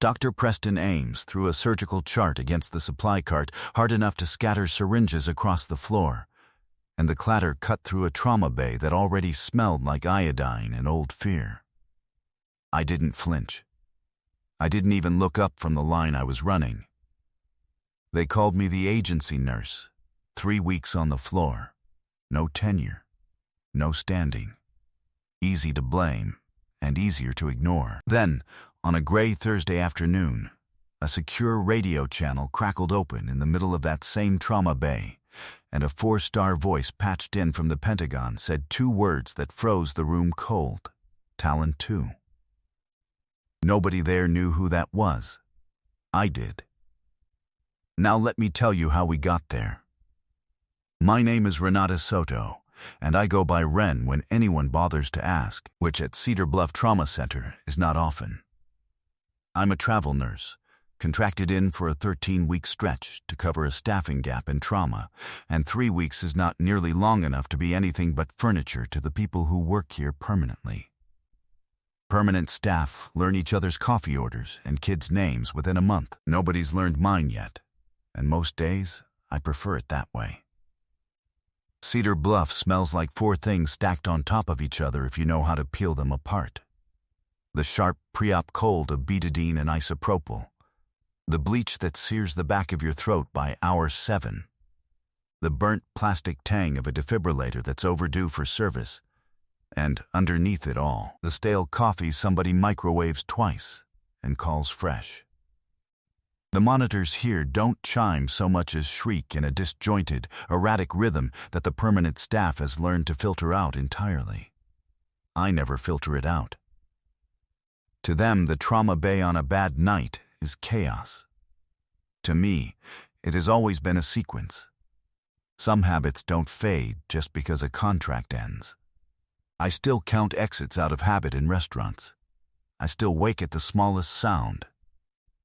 Dr. Preston Ames threw a surgical chart against the supply cart hard enough to scatter syringes across the floor, and the clatter cut through a trauma bay that already smelled like iodine and old fear. I didn't flinch. I didn't even look up from the line I was running. They called me the agency nurse. 3 weeks on the floor. No tenure. No standing. Easy to blame, and easier to ignore. Then, on a gray Thursday afternoon, a secure radio channel crackled open in the middle of that same trauma bay, and a 4-star voice patched in from the Pentagon said 2 words that froze the room cold. Talon 2. Nobody there knew who that was. I did. Now let me tell you how we got there. My name is Renata Soto, and I go by Ren when anyone bothers to ask, which at Cedar Bluff Trauma Center is not often. I'm a travel nurse, contracted in for a 13-week stretch to cover a staffing gap in trauma, and 3 weeks is not nearly long enough to be anything but furniture to the people who work here permanently. Permanent staff learn each other's coffee orders and kids' names within a month. Nobody's learned mine yet, and most days I prefer it that way. Cedar Bluff smells like 4 things stacked on top of each other if you know how to peel them apart. The sharp pre-op cold of betadine and isopropyl. The bleach that sears the back of your throat by hour 7. The burnt plastic tang of a defibrillator that's overdue for service. And underneath it all, the stale coffee somebody microwaves twice and calls fresh. The monitors here don't chime so much as shriek in a disjointed, erratic rhythm that the permanent staff has learned to filter out entirely. I never filter it out. To them, the trauma bay on a bad night is chaos. To me, it has always been a sequence. Some habits don't fade just because a contract ends. I still count exits out of habit in restaurants. I still wake at the smallest sound.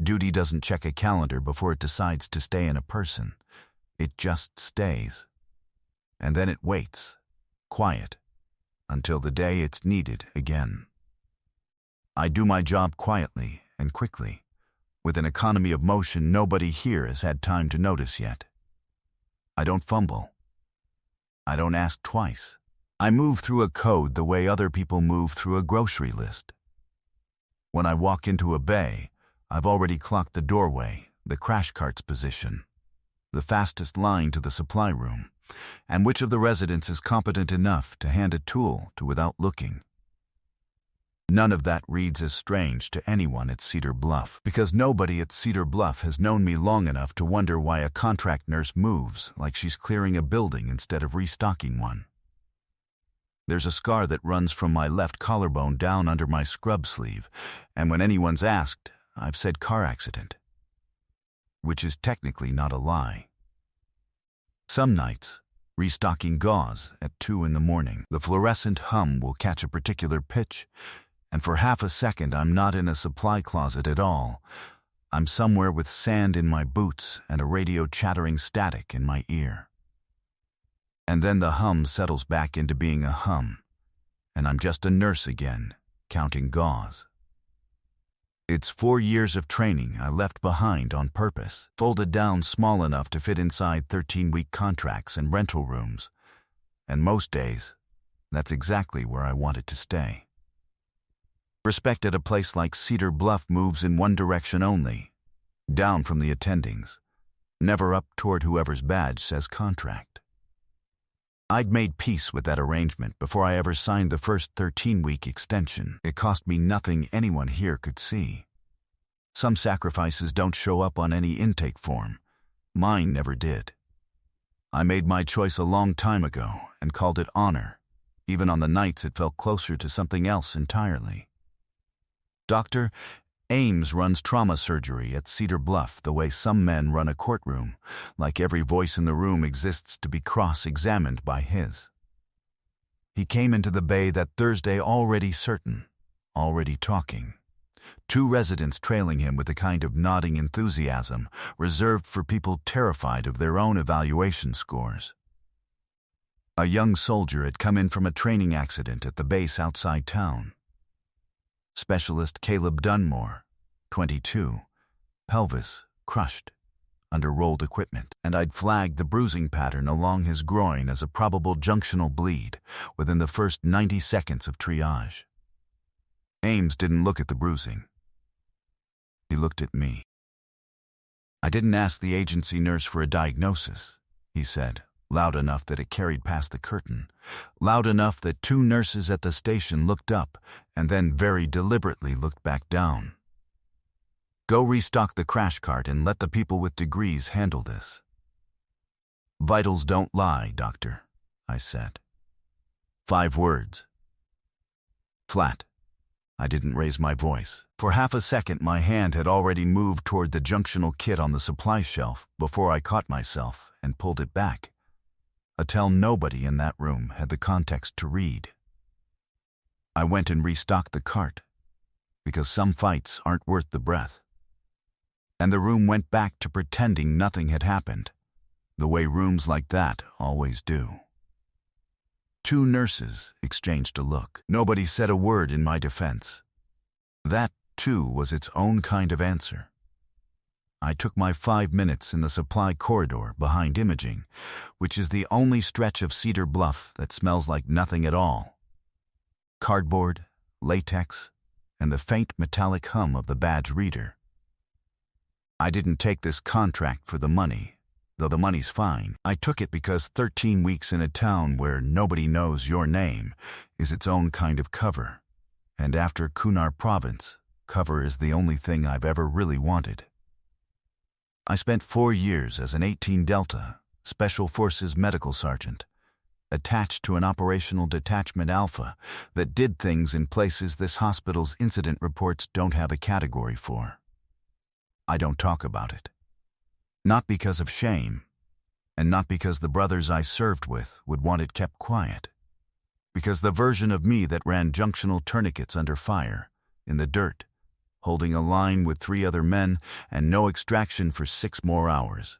Duty doesn't check a calendar before it decides to stay in a person. It just stays. And then it waits, quiet, until the day it's needed again. I do my job quietly and quickly, with an economy of motion nobody here has had time to notice yet. I don't fumble. I don't ask twice. I move through a code the way other people move through a grocery list. When I walk into a bay, I've already clocked the doorway, the crash cart's position, the fastest line to the supply room, and which of the residents is competent enough to hand a tool to without looking. None of that reads as strange to anyone at Cedar Bluff, because nobody at Cedar Bluff has known me long enough to wonder why a contract nurse moves like she's clearing a building instead of restocking one. There's a scar that runs from my left collarbone down under my scrub sleeve, and when anyone's asked, I've said car accident, which is technically not a lie. Some nights, restocking gauze at 2 in the morning, the fluorescent hum will catch a particular pitch, and for half a second I'm not in a supply closet at all. I'm somewhere with sand in my boots and a radio chattering static in my ear. And then the hum settles back into being a hum, and I'm just a nurse again, counting gauze. It's 4 years of training I left behind on purpose, folded down small enough to fit inside 13-week contracts and rental rooms. And most days, that's exactly where I wanted to stay. Respect at a place like Cedar Bluff moves in one direction only, down from the attendings, never up toward whoever's badge says contract. I'd made peace with that arrangement before I ever signed the first 13-week extension. It cost me nothing anyone here could see. Some sacrifices don't show up on any intake form. Mine never did. I made my choice a long time ago and called it honor, even on the nights it felt closer to something else entirely. Dr. Ames runs trauma surgery at Cedar Bluff the way some men run a courtroom, like every voice in the room exists to be cross-examined by his. He came into the bay that Thursday already certain, already talking. 2 residents trailing him with a kind of nodding enthusiasm reserved for people terrified of their own evaluation scores. A young soldier had come in from a training accident at the base outside town. Specialist Caleb Dunmore, 22, pelvis crushed under rolled equipment, and I'd flagged the bruising pattern along his groin as a probable junctional bleed within the first 90 seconds of triage. Ames didn't look at the bruising. He looked at me. "I didn't ask the agency nurse for a diagnosis," he said, loud enough that it carried past the curtain, loud enough that 2 nurses at the station looked up and then very deliberately looked back down. "Go restock the crash cart and let the people with degrees handle this." "Vitals don't lie, doctor," I said. 5 words. Flat. I didn't raise my voice. For half a second, my hand had already moved toward the junctional kit on the supply shelf before I caught myself and pulled it back. Until nobody in that room had the context to read. I went and restocked the cart, because some fights aren't worth the breath. And the room went back to pretending nothing had happened, the way rooms like that always do. 2 nurses exchanged a look. Nobody said a word in my defense. That, too, was its own kind of answer. I took my 5 minutes in the supply corridor behind imaging, which is the only stretch of Cedar Bluff that smells like nothing at all. Cardboard, latex, and the faint metallic hum of the badge reader. I didn't take this contract for the money, though the money's fine. I took it because 13 weeks in a town where nobody knows your name is its own kind of cover. And after Kunar Province, cover is the only thing I've ever really wanted. I spent 4 years as an 18 Delta, Special Forces medical sergeant, attached to an operational detachment Alpha that did things in places this hospital's incident reports don't have a category for. I don't talk about it. Not because of shame, and not because the brothers I served with would want it kept quiet. Because the version of me that ran junctional tourniquets under fire, in the dirt, holding a line with 3 other men and no extraction for 6 more hours.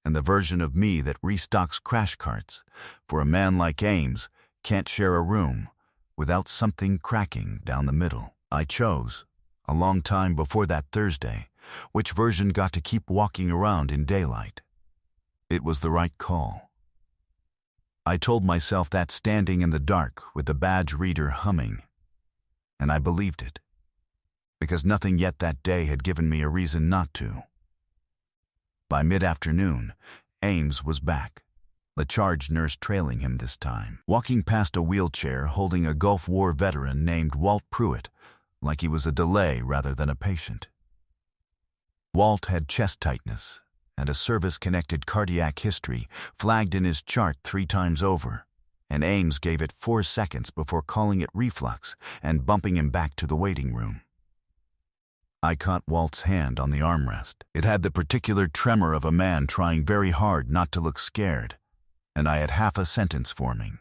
And the version of me that restocks crash carts, for a man like Ames can't share a room without something cracking down the middle. I chose, a long time before that Thursday, which version got to keep walking around in daylight. It was the right call. I told myself that standing in the dark with the badge reader humming, and I believed it, because nothing yet that day had given me a reason not to. By mid-afternoon, Ames was back, the charge nurse trailing him this time, walking past a wheelchair holding a Gulf War veteran named Walt Pruitt, like he was a delay rather than a patient. Walt had chest tightness and a service-connected cardiac history flagged in his chart 3 times over, and Ames gave it 4 seconds before calling it reflux and bumping him back to the waiting room. I caught Walt's hand on the armrest. It had the particular tremor of a man trying very hard not to look scared, and I had half a sentence forming.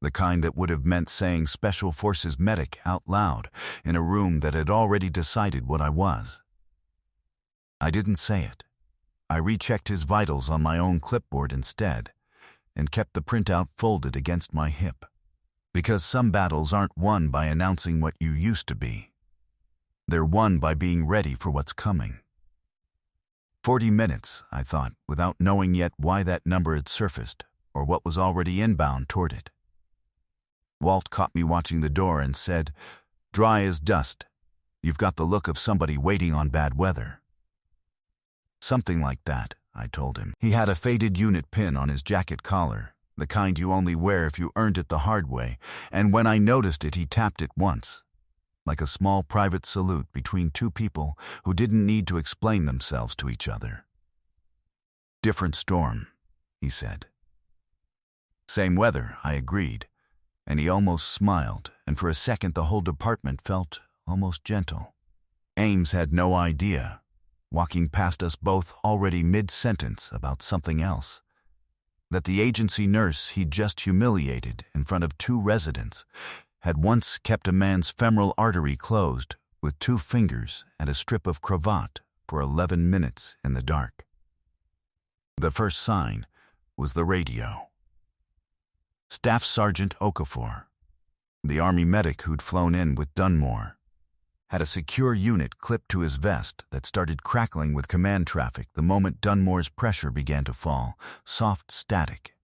The kind that would have meant saying Special Forces medic out loud in a room that had already decided what I was. I didn't say it. I rechecked his vitals on my own clipboard instead, and kept the printout folded against my hip. Because some battles aren't won by announcing what you used to be. They're won by being ready for what's coming. 40 minutes, I thought, without knowing yet why that number had surfaced, or what was already inbound toward it. Walt caught me watching the door and said, "Dry as dust. You've got the look of somebody waiting on bad weather." Something like that, I told him. He had a faded unit pin on his jacket collar, the kind you only wear if you earned it the hard way, and when I noticed it, he tapped it once, like a small private salute between 2 people who didn't need to explain themselves to each other. "Different storm," he said. "Same weather," I agreed, and he almost smiled, and for a second the whole department felt almost gentle. Ames had no idea, walking past us both already mid-sentence about something else, that the agency nurse he'd just humiliated in front of 2 residents had once kept a man's femoral artery closed with 2 fingers and a strip of cravat for 11 minutes in the dark. The first sign was the radio. Staff Sergeant Okafor, the Army medic who'd flown in with Dunmore, had a secure unit clipped to his vest that started crackling with command traffic the moment Dunmore's pressure began to fall, soft static.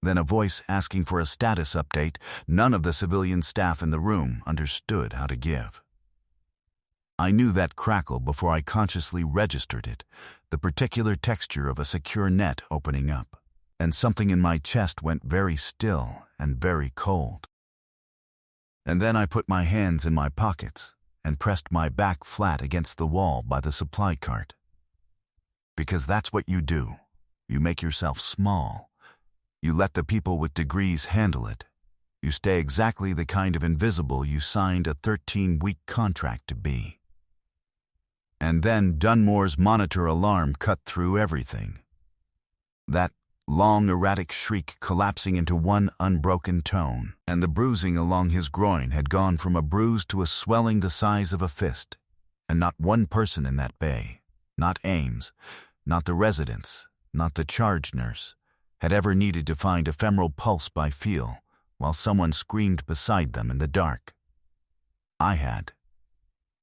Then a voice asking for a status update none of the civilian staff in the room understood how to give. I knew that crackle before I consciously registered it, the particular texture of a secure net opening up, and something in my chest went very still and very cold. And then I put my hands in my pockets and pressed my back flat against the wall by the supply cart. Because that's what you do. You make yourself small. You let the people with degrees handle it. You stay exactly the kind of invisible you signed a 13-week contract to be. And then Dunmore's monitor alarm cut through everything. That long, erratic shriek collapsing into one unbroken tone, and the bruising along his groin had gone from a bruise to a swelling the size of a fist, and not one person in that bay, not Ames, not the residents, not the charge nurse, had ever needed to find ephemeral pulse by feel while someone screamed beside them in the dark. I had.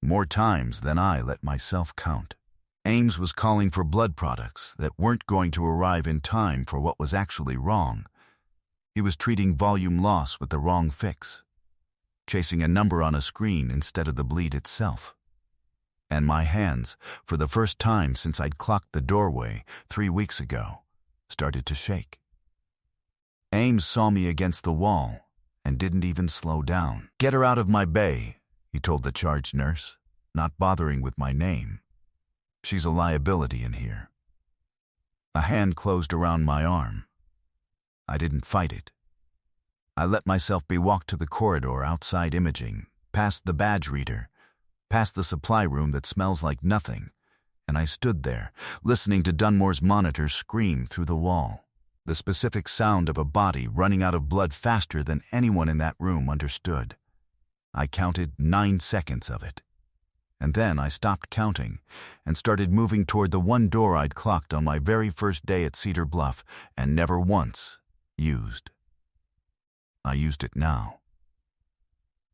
More times than I let myself count. Ames was calling for blood products that weren't going to arrive in time for what was actually wrong. He was treating volume loss with the wrong fix, chasing a number on a screen instead of the bleed itself. And my hands, for the first time since I'd clocked the doorway 3 weeks ago, started to shake. Ames saw me against the wall and didn't even slow down. "Get her out of my bay," he told the charge nurse, not bothering with my name. "She's a liability in here." A hand closed around my arm. I didn't fight it. I let myself be walked to the corridor outside imaging, past the badge reader, past the supply room that smells like nothing, and I stood there, listening to Dunmore's monitor scream through the wall, the specific sound of a body running out of blood faster than anyone in that room understood. I counted 9 seconds of it. And then I stopped counting and started moving toward the one door I'd clocked on my very first day at Cedar Bluff and never once used. I used it now.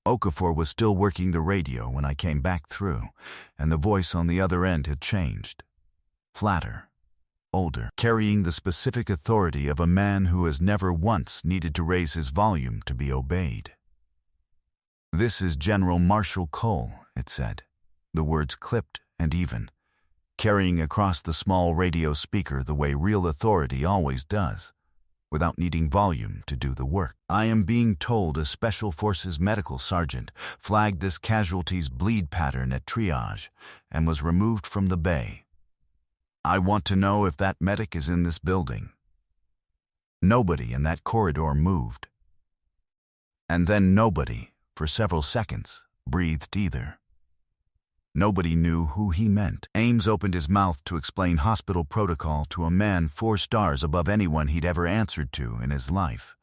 Okafor was still working the radio when I came back through, and the voice on the other end had changed. Flatter, older, carrying the specific authority of a man who has never once needed to raise his volume to be obeyed. "This is General Marshall Cole," it said, the words clipped and even, carrying across the small radio speaker the way real authority always does, without needing volume to do the work. "I am being told a Special Forces medical sergeant flagged this casualty's bleed pattern at triage and was removed from the bay. I want to know if that medic is in this building." Nobody in that corridor moved. And then nobody, for several seconds, breathed either. Nobody knew who he meant. Ames opened his mouth to explain hospital protocol to a man 4 stars above anyone he'd ever answered to in his life,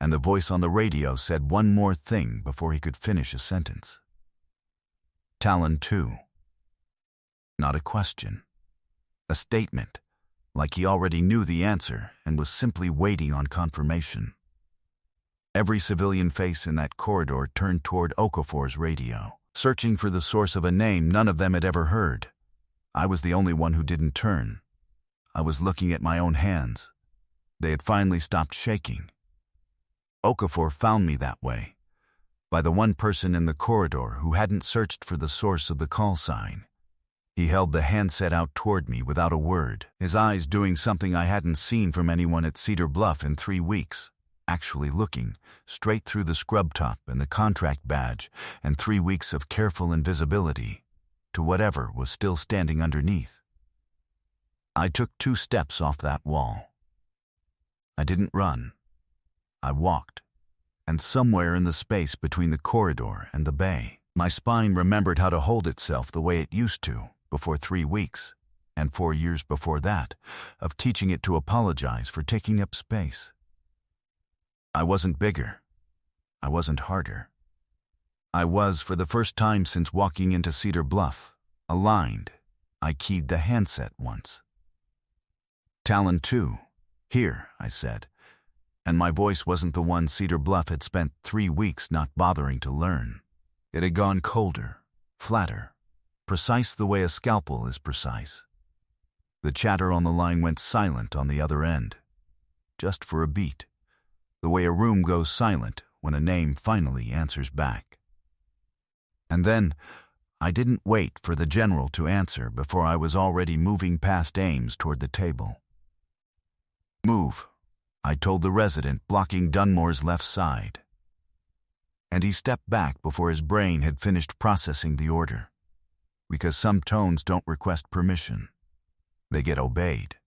and the voice on the radio said one more thing before he could finish a sentence. Talon 2. Not a question. A statement, like he already knew the answer and was simply waiting on confirmation. Every civilian face in that corridor turned toward Okafor's radio, searching for the source of a name none of them had ever heard. I was the only one who didn't turn. I was looking at my own hands. They had finally stopped shaking. Okafor found me that way, by the one person in the corridor who hadn't searched for the source of the call sign. He held the handset out toward me without a word, his eyes doing something I hadn't seen from anyone at Cedar Bluff in 3 weeks. Actually looking straight through the scrub top and the contract badge and 3 weeks of careful invisibility to whatever was still standing underneath. I took 2 steps off that wall. I didn't run. I walked, and somewhere in the space between the corridor and the bay, my spine remembered how to hold itself the way it used to before 3 weeks, and 4 years before that, of teaching it to apologize for taking up space. I wasn't bigger. I wasn't harder. I was, for the first time since walking into Cedar Bluff, aligned. I keyed the handset once. "Talon 2, here," I said, and my voice wasn't the one Cedar Bluff had spent 3 weeks not bothering to learn. It had gone colder, flatter, precise the way a scalpel is precise. The chatter on the line went silent on the other end, just for a beat, the way a room goes silent when a name finally answers back. And then, I didn't wait for the general to answer before I was already moving past Ames toward the table. "Move," I told the resident, blocking Dunmore's left side. And he stepped back before his brain had finished processing the order, because some tones don't request permission. They get obeyed.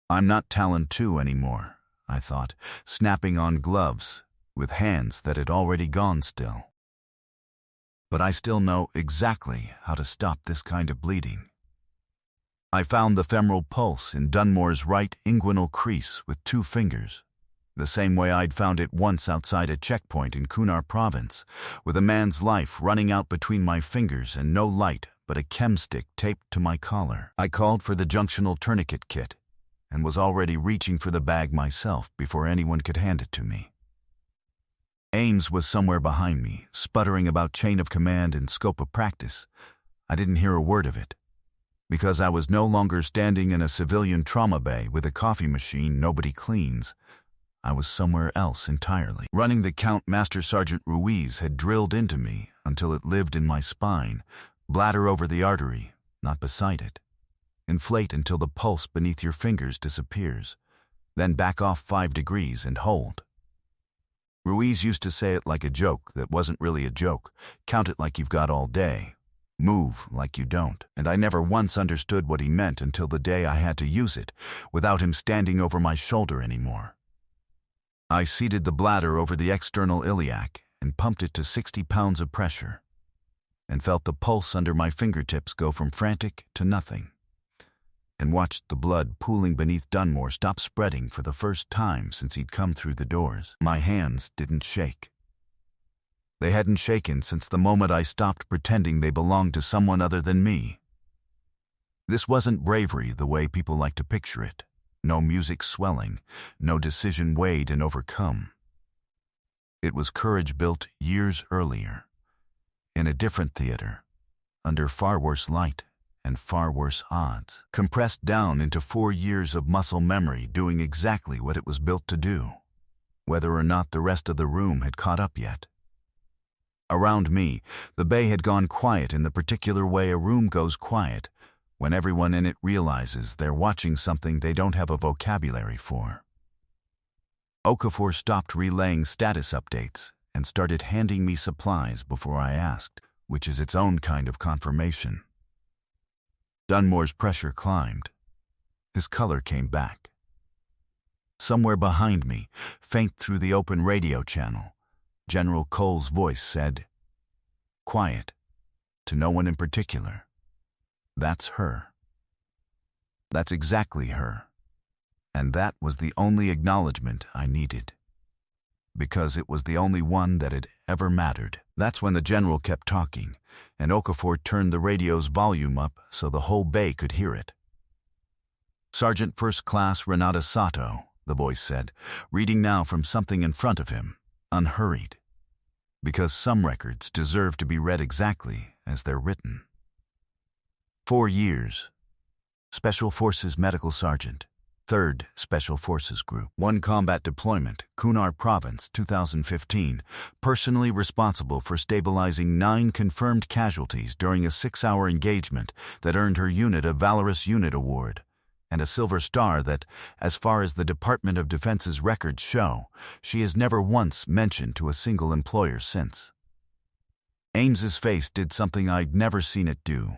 I'm not Talon 2 anymore, I thought, snapping on gloves with hands that had already gone still. But I still know exactly how to stop this kind of bleeding. I found the femoral pulse in Dunmore's right inguinal crease with 2 fingers, the same way I'd found it once outside a checkpoint in Kunar province, with a man's life running out between my fingers and no light but a chem stick taped to my collar. I called for the junctional tourniquet kit and was already reaching for the bag myself before anyone could hand it to me. Ames was somewhere behind me, sputtering about chain of command and scope of practice. I didn't hear a word of it, because I was no longer standing in a civilian trauma bay with a coffee machine nobody cleans. I was somewhere else entirely. Running the count Master Sergeant Ruiz had drilled into me until it lived in my spine, bladder over the artery, not beside it. Inflate until the pulse beneath your fingers disappears, then back off 5 degrees and hold. Ruiz used to say it like a joke that wasn't really a joke. Count it like you've got all day. Move like you don't. And I never once understood what he meant until the day I had to use it, without him standing over my shoulder anymore. I seated the bladder over the external iliac and pumped it to 60 pounds of pressure, and felt the pulse under my fingertips go from frantic to nothing, and watched the blood pooling beneath Dunmore stop spreading for the first time since he'd come through the doors. My hands didn't shake. They hadn't shaken since the moment I stopped pretending they belonged to someone other than me. This wasn't bravery the way people like to picture it. No music swelling, no decision weighed and overcome. It was courage built years earlier, in a different theater, under far worse light and far worse odds, compressed down into 4 years of muscle memory doing exactly what it was built to do, whether or not the rest of the room had caught up yet. Around me, the bay had gone quiet in the particular way a room goes quiet when everyone in it realizes they're watching something they don't have a vocabulary for. Okafor stopped relaying status updates and started handing me supplies before I asked, which is its own kind of confirmation. Dunmore's pressure climbed. His color came back. Somewhere behind me, faint through the open radio channel, General Cole's voice said, "Quiet, to no one in particular. That's her. That's exactly her." And that was the only acknowledgement I needed, because it was the only one that had ever mattered. That's when the general kept talking, and Okafor turned the radio's volume up so the whole bay could hear it. "Sergeant First Class Renata Sato," the voice said, reading now from something in front of him, unhurried, because some records deserve to be read exactly as they're written. 4 years. Special Forces Medical Sergeant, 3rd Special Forces Group. 1 combat deployment, Kunar Province, 2015. Personally responsible for stabilizing 9 confirmed casualties during a 6-hour engagement that earned her unit a Valorous Unit Award, and a Silver Star that, as far as the Department of Defense's records show, she has never once mentioned to a single employer since. Ames's face did something I'd never seen it do.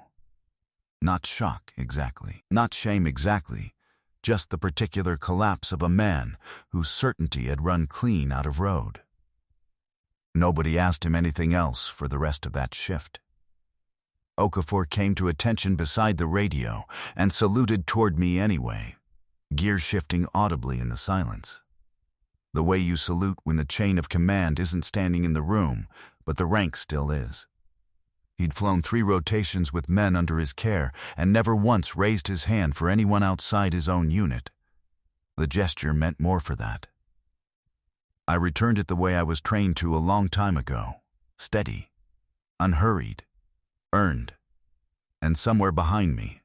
Not shock, exactly. Not shame, exactly. Just the particular collapse of a man whose certainty had run clean out of road. Nobody asked him anything else for the rest of that shift. Okafor came to attention beside the radio and saluted toward me anyway, gear shifting audibly in the silence. The way you salute when the chain of command isn't standing in the room, but the rank still is. He'd flown 3 rotations with men under his care and never once raised his hand for anyone outside his own unit. The gesture meant more for that. I returned it the way I was trained to a long time ago, steady, unhurried, Earned. And somewhere behind me,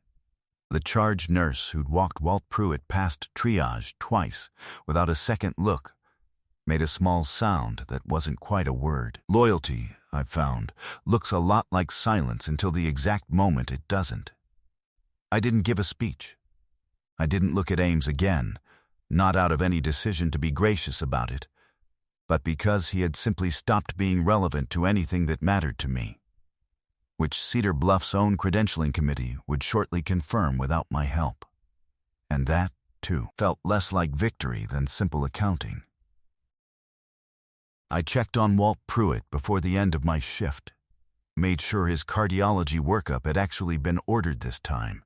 the charge nurse who'd walked Walt Pruitt past triage twice without a second look made a small sound that wasn't quite a word. Loyalty, I've found, looks a lot like silence until the exact moment it doesn't. I didn't give a speech. I didn't look at Ames again, not out of any decision to be gracious about it, but because he had simply stopped being relevant to anything that mattered to me, which Cedar Bluff's own credentialing committee would shortly confirm without my help. And that, too, felt less like victory than simple accounting. I checked on Walt Pruitt before the end of my shift, made sure his cardiology workup had actually been ordered this time,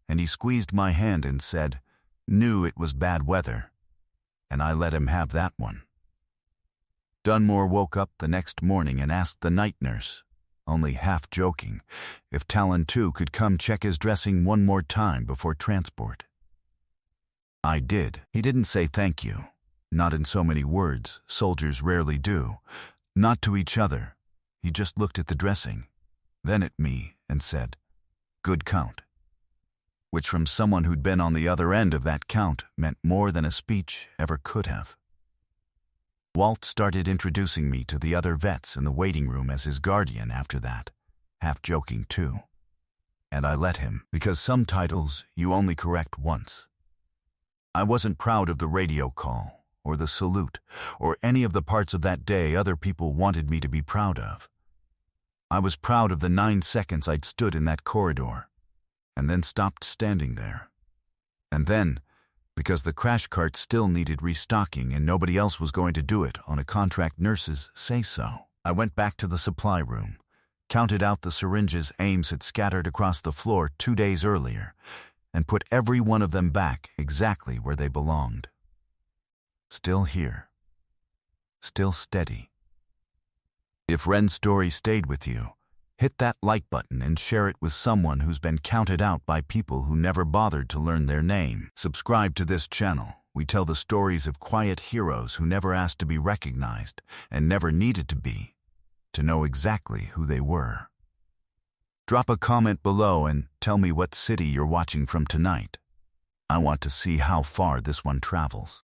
and he squeezed my hand and said, "Knew it was bad weather," and I let him have that one. Dunmore woke up the next morning and asked the night nurse, only half joking, if Talon 2 could come check his dressing one more time before transport. I did. He didn't say thank you. Not in so many words, soldiers rarely do. Not to each other. He just looked at the dressing, then at me, and said, "Good count." Which from someone who'd been on the other end of that count meant more than a speech ever could have. Walt started introducing me to the other vets in the waiting room as his guardian after that, half joking too. And I let him, because some titles you only correct once. I wasn't proud of the radio call, or the salute, or any of the parts of that day other people wanted me to be proud of. I was proud of the 9 seconds I'd stood in that corridor, and then stopped standing there. And then, because the crash cart still needed restocking and nobody else was going to do it on a contract nurse's say-so, I went back to the supply room, counted out the syringes Ames had scattered across the floor 2 days earlier, and put every one of them back exactly where they belonged. Still here. Still steady. If Wren's story stayed with you, hit that like button and share it with someone who's been counted out by people who never bothered to learn their name. Subscribe to this channel. We tell the stories of quiet heroes who never asked to be recognized and never needed to be, to know exactly who they were. Drop a comment below and tell me what city you're watching from tonight. I want to see how far this one travels.